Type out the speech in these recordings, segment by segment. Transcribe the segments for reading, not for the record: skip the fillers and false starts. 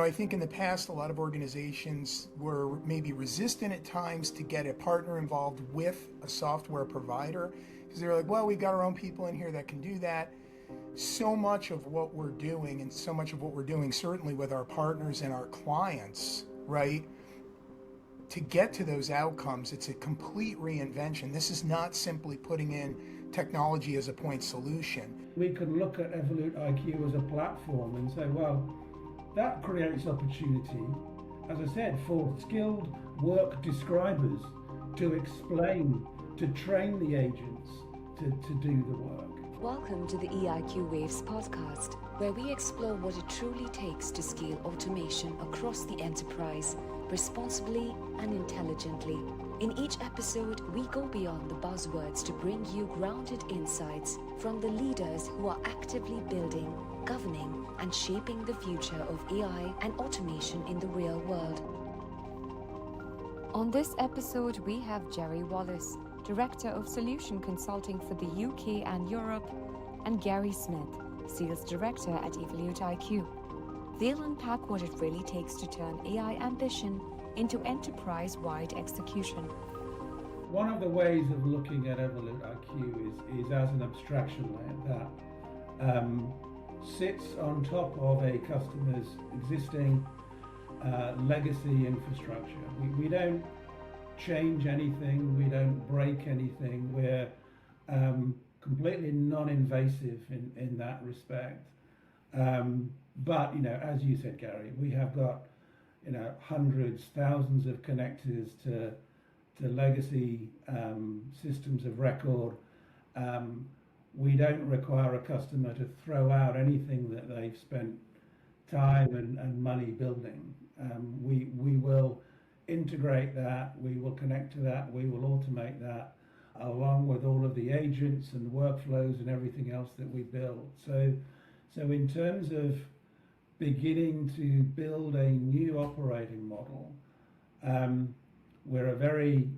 I think in the past, a lot of organizations were maybe resistant at times to get a partner involved with a software provider because they were like, well, we've got our own people in here that can do that. So much of what we're doing, and so much of what we're doing certainly with our partners and our clients, right? To get to those outcomes, it's a complete reinvention. This is not simply putting in technology as a point solution. We could look at EvoluteIQ as a platform and say, well, that creates opportunity, as I said, for skilled work describers to explain, to train the agents to do the work. Welcome to the EIQ Waves Podcast, where we explore what it truly takes to scale automation across the enterprise, responsibly and intelligently. In each episode, we go beyond the buzzwords to bring you grounded insights from the leaders who are actively building, governing, and shaping the future of AI and automation in the real world. On this episode, we have Jerry Wallace, Director of Solution Consulting for the UK and Europe, and Gary Smith, Sales Director at EvoluteIQ. They'll unpack what it really takes to turn AI ambition into enterprise-wide execution. One of the ways of looking at EvoluteIQ is as an abstraction layer that sits on top of a customer's existing legacy infrastructure. We don't change anything, we don't break anything, we're completely non-invasive in that respect. But, as you said, Gary, we have got, hundreds, thousands of connectors to legacy systems of record. We don't require a customer to throw out anything that they've spent time and money building. We will integrate that, we will connect to that, we will automate that, along with all of the agents and workflows and everything else that we build. So in terms of beginning to build a new operating model, we're a very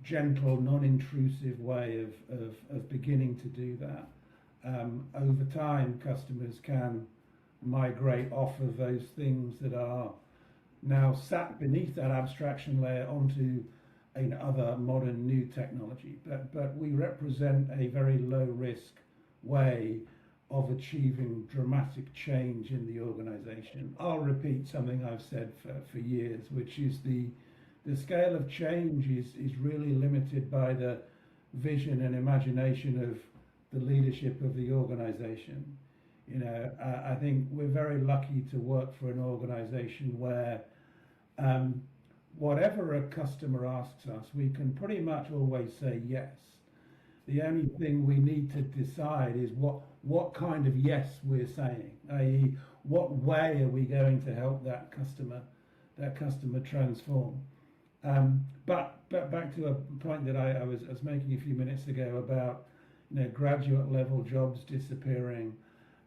gentle, non-intrusive way of beginning to do that. Over time, customers can migrate off of those things that are now sat beneath that abstraction layer onto other modern new technology. But we represent a very low risk way of achieving dramatic change in the organization. I'll repeat something I've said for years, which is the scale of change is really limited by the vision and imagination of the leadership of the organization. I think we're very lucky to work for an organization where whatever a customer asks us, we can pretty much always say yes. The only thing we need to decide is what kind of yes we're saying, i.e. what way are we going to help that customer transform. But back to a point that I was making a few minutes ago about graduate level jobs disappearing.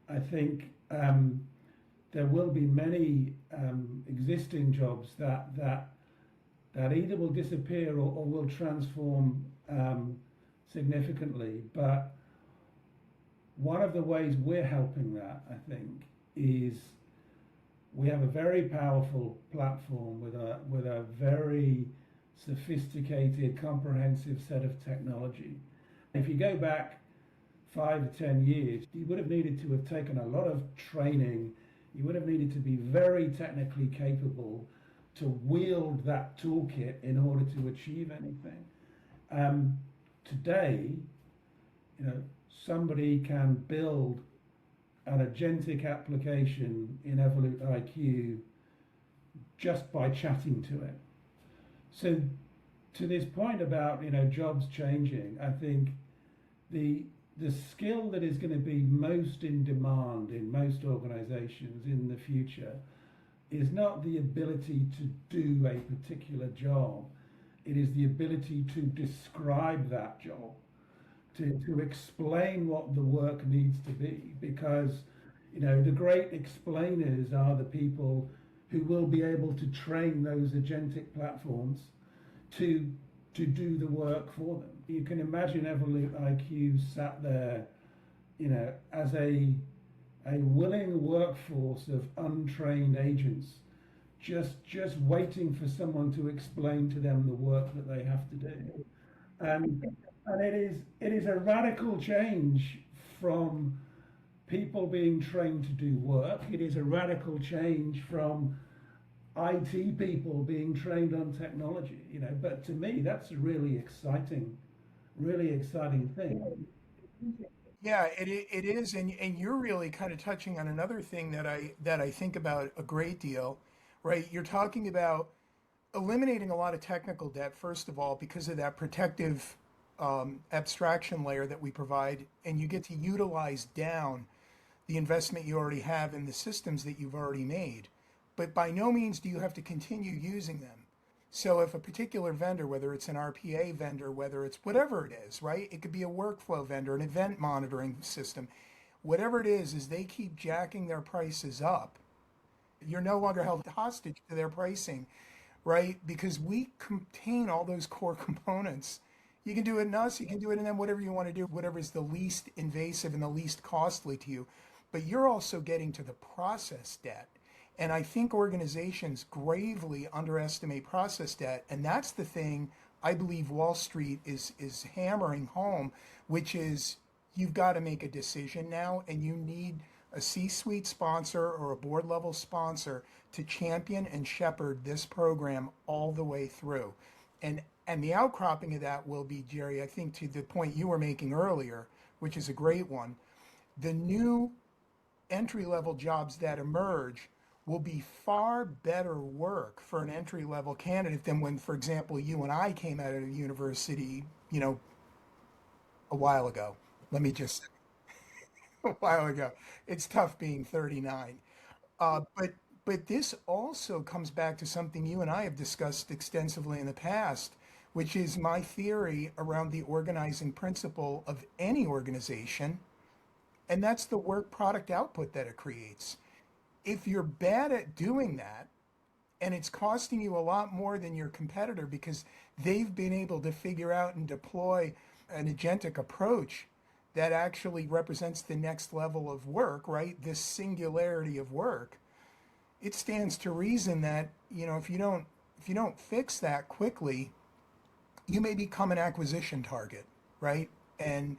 I think there will be many existing jobs that either will disappear or will transform significantly. But one of the ways we're helping that, I think, is we have a very powerful platform with a very sophisticated, comprehensive set of technology. If you go back 5 or 10 years, you would have needed to have taken a lot of training. You would have needed to be very technically capable to wield that toolkit in order to achieve anything. Today, somebody can build an agentic application in EvoluteIQ just by chatting to it. So to this point about jobs changing, I think the skill that is going to be most in demand in most organizations in the future is not the ability to do a particular job. It is the ability to describe that job, to explain what the work needs to be, because the great explainers are the people who will be able to train those agentic platforms to do the work for them. You can imagine EvoluteIQ sat there, as a a willing workforce of untrained agents just waiting for someone to explain to them the work that they have to do. And it is a radical change from people being trained to do work. It is a radical change from IT people being trained on technology, but to me that's a really exciting thing. Yeah, it is, and you're really kind of touching on another thing that I think about a great deal, right? You're talking about eliminating a lot of technical debt, first of all, because of that protective abstraction layer that we provide, and you get to utilize down the investment you already have in the systems that you've already made. But by no means do you have to continue using them. So if a particular vendor, whether it's an RPA vendor, whether it's whatever it is, right? It could be a workflow vendor, an event monitoring system, whatever it is they keep jacking their prices up. You're no longer held hostage to their pricing, right? Because we contain all those core components. You can do it in us, you can do it in them, whatever you want to do, whatever is the least invasive and the least costly to you. But you're also getting to the process debt. And I think organizations gravely underestimate process debt. And that's the thing I believe Wall Street is hammering home, which is you've got to make a decision now, and you need a C-suite sponsor or a board level sponsor to champion and shepherd this program all the way through. And the outcropping of that will be, Jerry, I think to the point you were making earlier, which is a great one, the new entry level jobs that emerge will be far better work for an entry level candidate than when, for example, you and I came out of university, a while ago. Let me just say, a while ago. It's tough being 39. But this also comes back to something you and I have discussed extensively in the past, which is my theory around the organizing principle of any organization, and that's the work product output that it creates. If you're bad at doing that, and it's costing you a lot more than your competitor because they've been able to figure out and deploy an agentic approach that actually represents the next level of work, right? This singularity of work. It stands to reason that, if you don't fix that quickly, you may become an acquisition target, right? And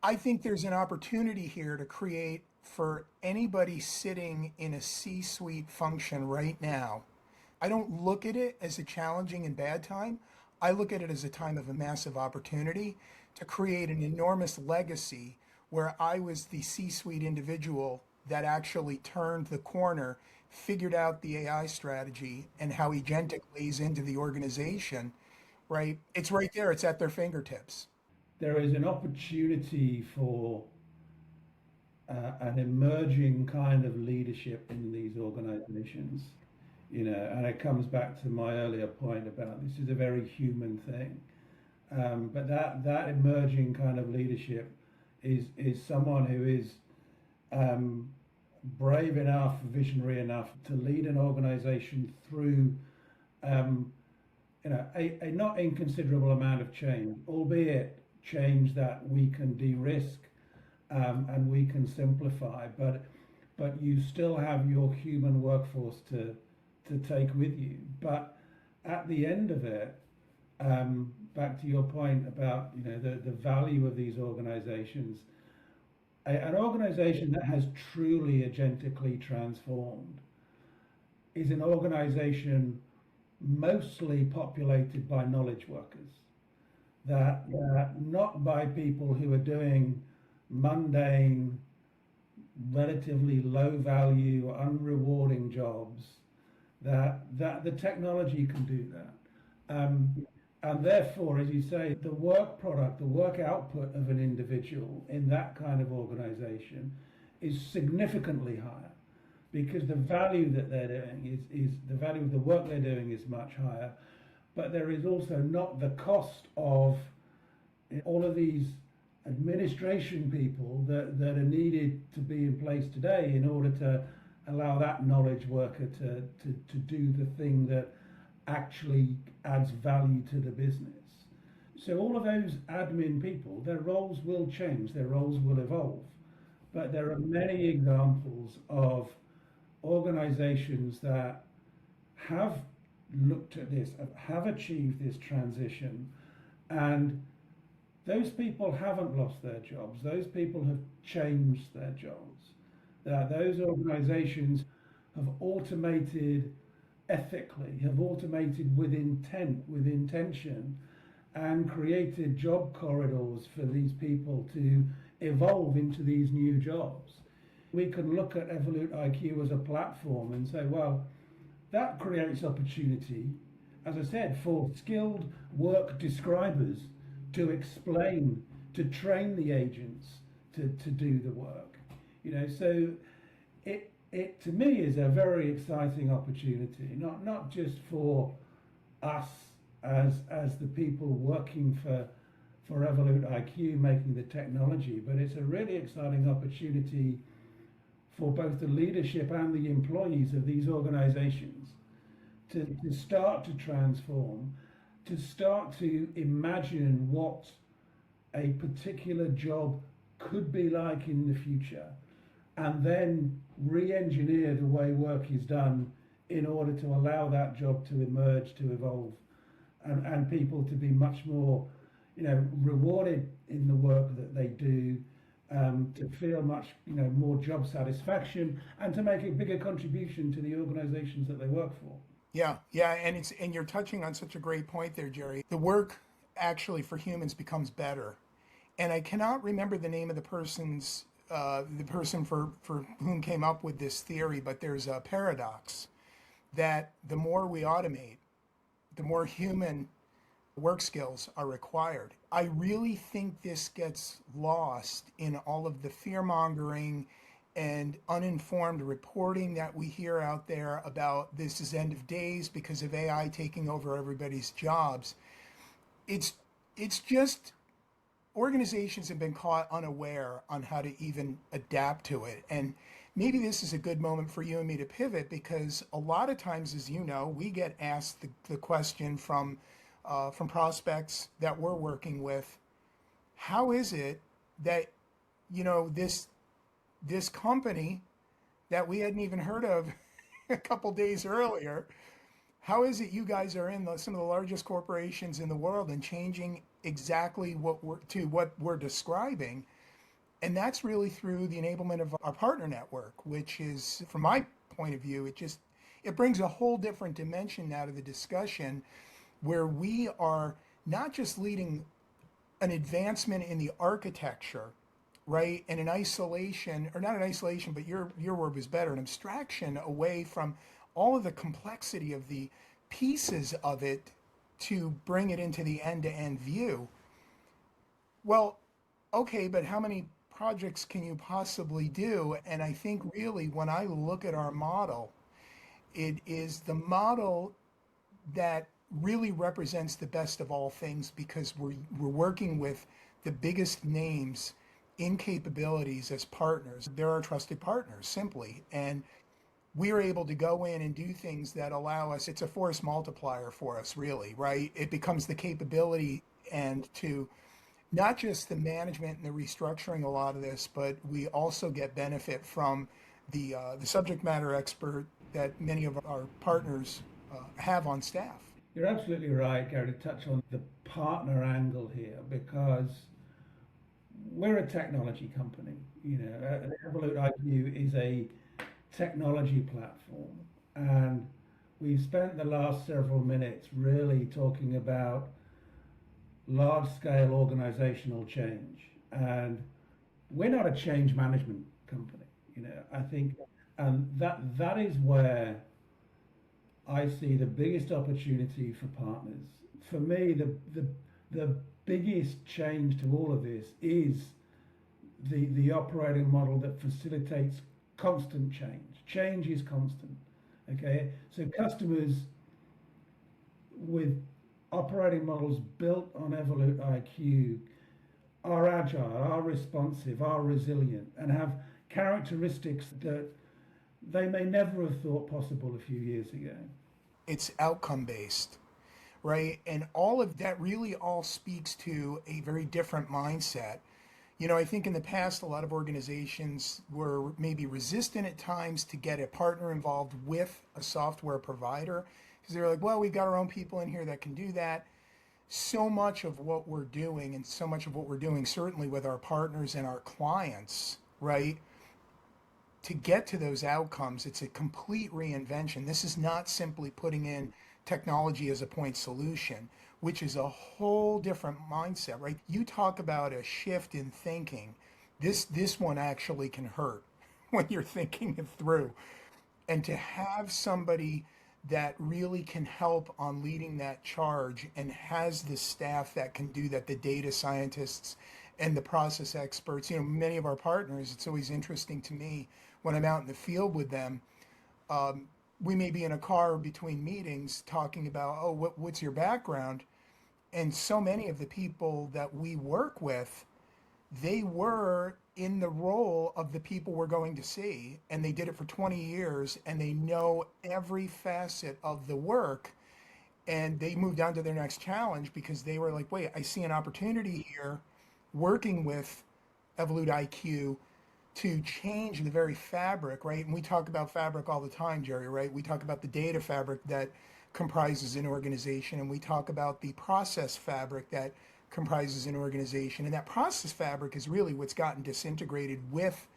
I think there's an opportunity here to create for anybody sitting in a C-suite function right now. I don't look at it as a challenging and bad time. I look at it as a time of a massive opportunity to create an enormous legacy where I was the C-suite individual that actually turned the corner, figured out the AI strategy and how agentic lays into the organization, right? It's right there. It's at their fingertips. There is an opportunity for an emerging kind of leadership in these organizations, and it comes back to my earlier point about this is a very human thing. But that emerging kind of leadership is someone who is brave enough, visionary enough to lead an organization through a not inconsiderable amount of change, albeit change that we can de-risk and we can simplify, but you still have your human workforce to take with you. But at the end of it, back to your point about the value of these organizations, an organization that has truly agentically transformed is an organization mostly populated by knowledge workers, that not by people who are doing mundane, relatively low value, unrewarding jobs, that the technology can do that. And therefore, as you say, the work product, the work output of an individual in that kind of organization is significantly higher, because the value that they're doing is the value of the work they're doing is much higher. But there is also not the cost of all of these administration people that are needed to be in place today in order to allow that knowledge worker to do the thing that actually adds value to the business. So all of those admin people, their roles will change, their roles will evolve, but there are many examples of organizations that have looked at this, have achieved this transition, and those people haven't lost their jobs. Those people have changed their jobs. That those organizations have automated ethically, have automated with intent, with intention, and created job corridors for these people to evolve into these new jobs. We can look at EvoluteIQ as a platform and say, well, that creates opportunity, as I said, for skilled work describers to explain, to train the agents to do the work. So it to me is a very exciting opportunity, not just for us as the people working for EvoluteIQ making the technology, but it's a really exciting opportunity for both the leadership and the employees of these organizations to start to transform, to start to imagine what a particular job could be like in the future, and then re-engineer the way work is done in order to allow that job to emerge, to evolve, and people to be much more, rewarded in the work that they do, to feel much, more job satisfaction, and to make a bigger contribution to the organizations that they work for. Yeah, and you're touching on such a great point there, Jerry. The work actually for humans becomes better, and I cannot remember the name of the person for whom came up with this theory, but there's a paradox that the more we automate, the more human work skills are required. I really think this gets lost in all of the fear-mongering and uninformed reporting that we hear out there about this is end of days because of AI taking over everybody's jobs. It's just organizations have been caught unaware on how to even adapt to it. And maybe this is a good moment for you and me to pivot, because a lot of times, as you know, we get asked the question from prospects that we're working with, how is it that, this company that we hadn't even heard of a couple days earlier, how is it you guys are in some of the largest corporations in the world and changing exactly what we're describing? And that's really through the enablement of our partner network, which is, from my point of view, it brings a whole different dimension now to the discussion, where we are not just leading an advancement in the architecture, right, and an isolation, or not an isolation, but your word was better, an abstraction away from all of the complexity of the pieces of it to bring it into the end-to-end view. Well, okay, but how many projects can you possibly do? And I think really when I look at our model, it is the model that really represents the best of all things, because we're working with the biggest names in capabilities as partners. They're our trusted partners, simply. And we're able to go in and do things that allow us, it's a force multiplier for us, really, right? It becomes the capability, and to not just the management and the restructuring a lot of this, but we also get benefit from the subject matter expert that many of our partners have on staff. You're absolutely right, Gary, to touch on the partner angle here, because we're a technology company. EvoluteIQ is a technology platform, and we've spent the last several minutes really talking about large-scale organizational change, and we're not a change management company. I think, and that is where I see the biggest opportunity for partners. For me, the biggest change to all of this is the operating model that facilitates constant change. Change is constant. Okay, so customers with operating models built on EvoluteIQ are agile, are responsive, are resilient, and have characteristics that they may never have thought possible a few years ago. It's outcome based, right? And all of that really all speaks to a very different mindset. I think in the past, a lot of organizations were maybe resistant at times to get a partner involved with a software provider because they were like, well, we've got our own people in here that can do that. So much of what we're doing, and so much of what we're doing, certainly with our partners and our clients, right? To get to those outcomes, it's a complete reinvention. This is not simply putting in technology as a point solution, which is a whole different mindset, right? You talk about a shift in thinking. This one actually can hurt when you're thinking it through. And to have somebody that really can help on leading that charge and has the staff that can do that, the data scientists and the process experts, many of our partners, it's always interesting to me when I'm out in the field with them. We may be in a car between meetings talking about, oh, what's your background? And so many of the people that we work with, they were in the role of the people we're going to see, and they did it for 20 years, and they know every facet of the work, and they moved on to their next challenge because they were like, wait, I see an opportunity here working with EvoluteIQ to change the very fabric, right? And we talk about fabric all the time, Jerry, right? We talk about the data fabric that comprises an organization, and we talk about the process fabric that comprises an organization. And that process fabric is really what's gotten disintegrated with.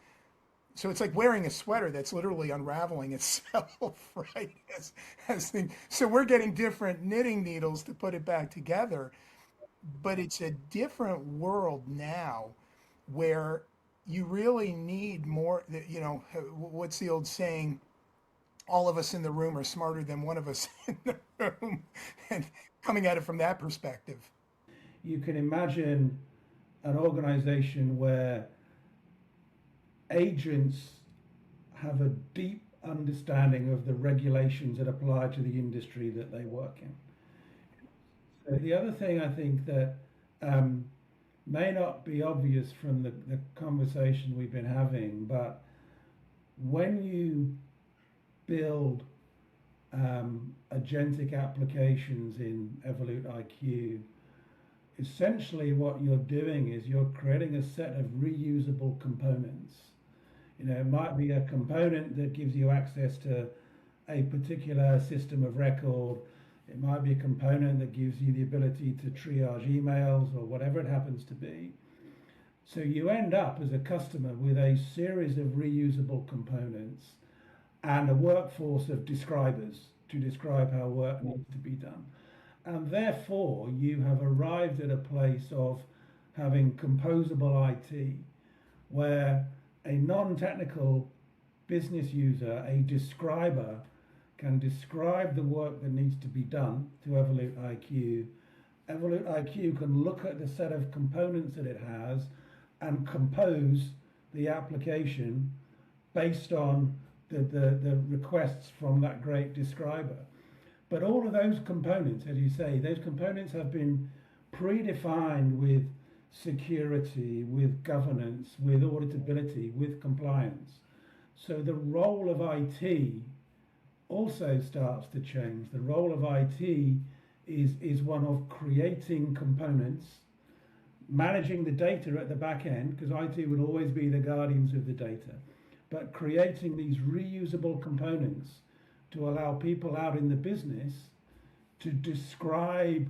So it's like wearing a sweater that's literally unraveling itself, right? So we're getting different knitting needles to put it back together, but it's a different world now where you really need more, what's the old saying? All of us in the room are smarter than one of us in the room, and coming at it from that perspective. You can imagine an organization where agents have a deep understanding of the regulations that apply to the industry that they work in. So the other thing I think that may not be obvious from the conversation we've been having, but when you build agentic applications in EvoluteIQ, essentially what you're doing is you're creating a set of reusable components. It might be a component that gives you access to a particular system of record. It might be a component that gives you the ability to triage emails or whatever it happens to be. So you end up as a customer with a series of reusable components and a workforce of describers to describe how work needs to be done. And therefore, you have arrived at a place of having composable IT, where a non-technical business user, a describer, can describe the work that needs to be done to EvoluteIQ. EvoluteIQ can look at the set of components that it has and compose the application based on the requests from that great describer. But all of those components, as you say, those components have been predefined with security, with governance, with auditability, with compliance. So the role of IT also starts to change. The role of IT is one of creating components, managing the data at the back end, because IT will always be the guardians of the data, but creating these reusable components to allow people out in the business to describe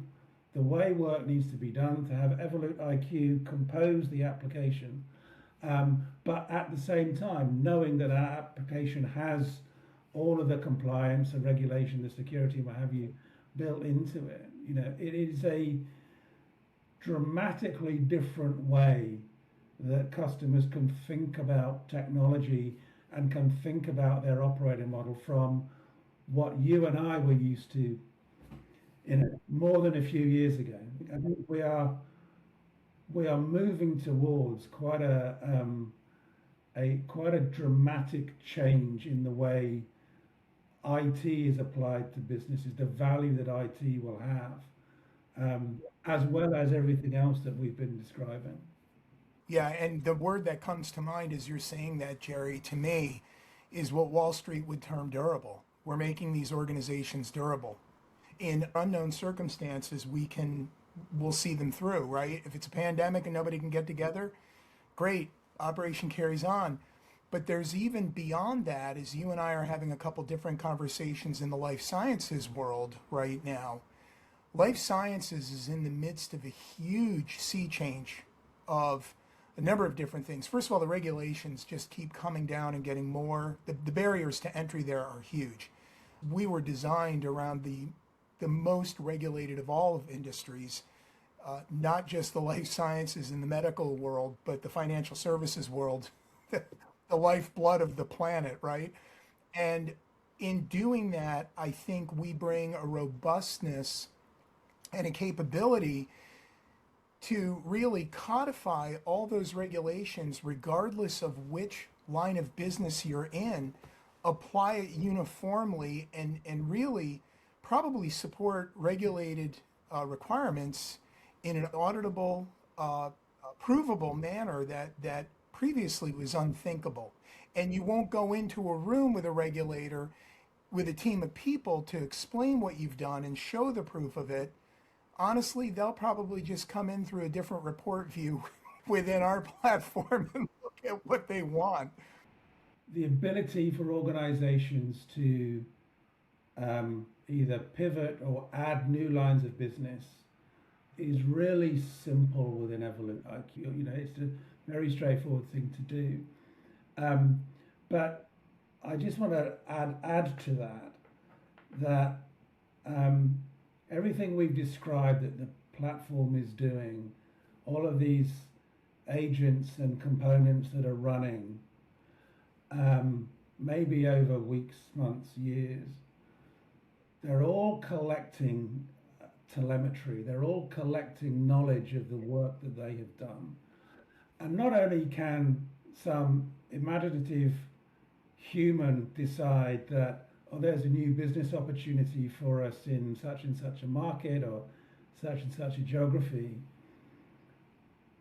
the way work needs to be done, to have EvoluteIQ compose the application, but at the same time knowing that our application has all of the compliance, the regulation, the security, and what have you, built into it. It is a dramatically different way that customers can think about technology and can think about their operating model from what you and I were used to more than a few years ago. I think we are moving towards quite a dramatic change in the way IT is applied to businesses, the value that IT will have, as well as everything else that we've been describing. Yeah, and the word that comes to mind as you're saying that, Jerry, to me, is what Wall Street would term durable. We're making these organizations durable. In unknown circumstances, we'll see them through, right? If it's a pandemic and nobody can get together, Great, operation carries on. But there's even beyond that, as you and I are having a couple different conversations in the life sciences world right now. Life sciences is in the midst of a huge sea change of a number of different things. First of all, the regulations just keep coming down and getting more. The barriers to entry there are huge. We were designed around the most regulated of all of industries, not just the life sciences and the medical world, but the financial services world, the lifeblood of the planet, right? And in doing that, I think we bring a robustness and a capability to really codify all those regulations, regardless of which line of business you're in, apply it uniformly, and really probably support regulated requirements in an auditable, provable manner that previously was unthinkable. And you won't go into a room with a regulator with a team of people to explain what you've done and show the proof of it. Honestly, they'll probably just come in through a different report view within our platform and look at what they want. The ability for organizations to either pivot or add new lines of business is really simple within EvoluteIQ. You know, it's a very straightforward thing to do. But I just want to add to that everything we've described that the platform is doing, all of these agents and components that are running, maybe over weeks, months, years, they're all collecting telemetry, they're all collecting knowledge of the work that they have done. And not only can some imaginative human decide that, oh, there's a new business opportunity for us in such and such a market or such and such a geography,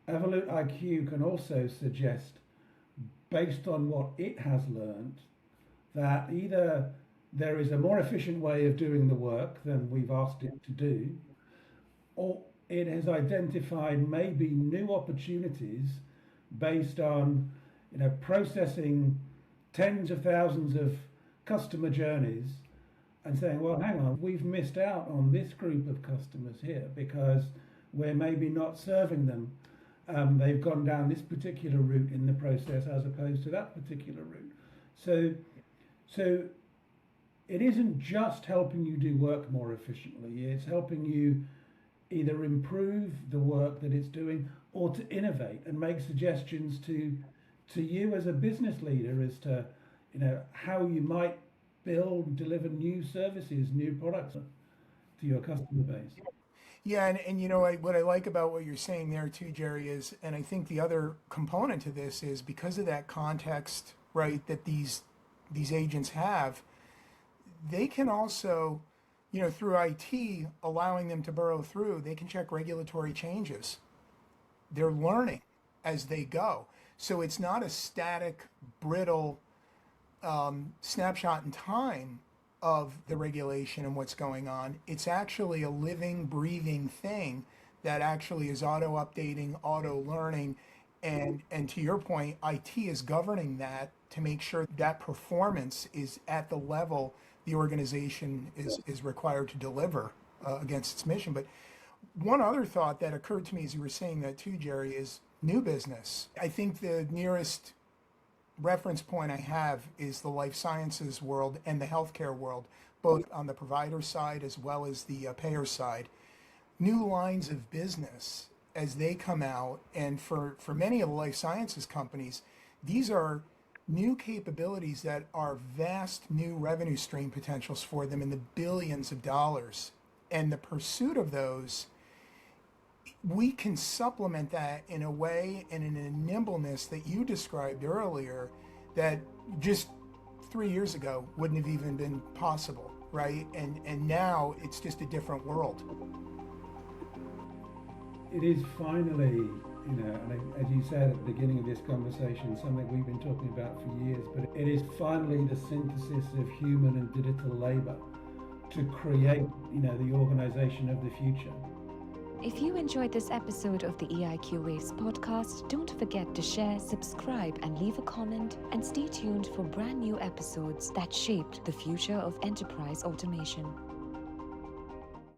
EvoluteIQ can also suggest, based on what it has learned, that either there is a more efficient way of doing the work than we've asked it to do, or it has identified maybe new opportunities based on, you know, processing tens of thousands of customer journeys and saying, well, hang on, we've missed out on this group of customers here because we're maybe not serving them. They've gone down this particular route in the process as opposed to that particular route. So it isn't just helping you do work more efficiently, it's helping you either improve the work that it's doing or to innovate and make suggestions to you as a business leader as to, you know, how you might build and deliver new services, new products to your customer base. Yeah, and you know, what I like about what you're saying there too, Jerry, is, and I think the other component to this is because of that context, right, that these agents have, they can also, you know, through IT, allowing them to burrow through, they can check regulatory changes. They're learning as they go. So it's not a static, brittle snapshot in time of the regulation and what's going on. It's actually a living, breathing thing that actually is auto-updating, auto-learning, and to your point, IT is governing that to make sure that performance is at the level the organization is required to deliver against its mission. But one other thought that occurred to me as you were saying that too, Jerry, is new business. I think the nearest reference point I have is the life sciences world and the healthcare world, both on the provider side as well as the payer side. New lines of business as they come out, and for many of the life sciences companies, these are new capabilities that are vast new revenue stream potentials for them in the billions of dollars. And the pursuit of those, we can supplement that in a way and in a nimbleness that you described earlier that just 3 years ago wouldn't have even been possible, right? And now it's just a different world. It is finally, you know, and as you said at the beginning of this conversation, something we've been talking about for years, but it is finally the synthesis of human and digital labor to create, you know, the organization of the future. If you enjoyed this episode of the EIQ Waves podcast, don't forget to share, subscribe, and leave a comment, and stay tuned for brand new episodes that shaped the future of enterprise automation.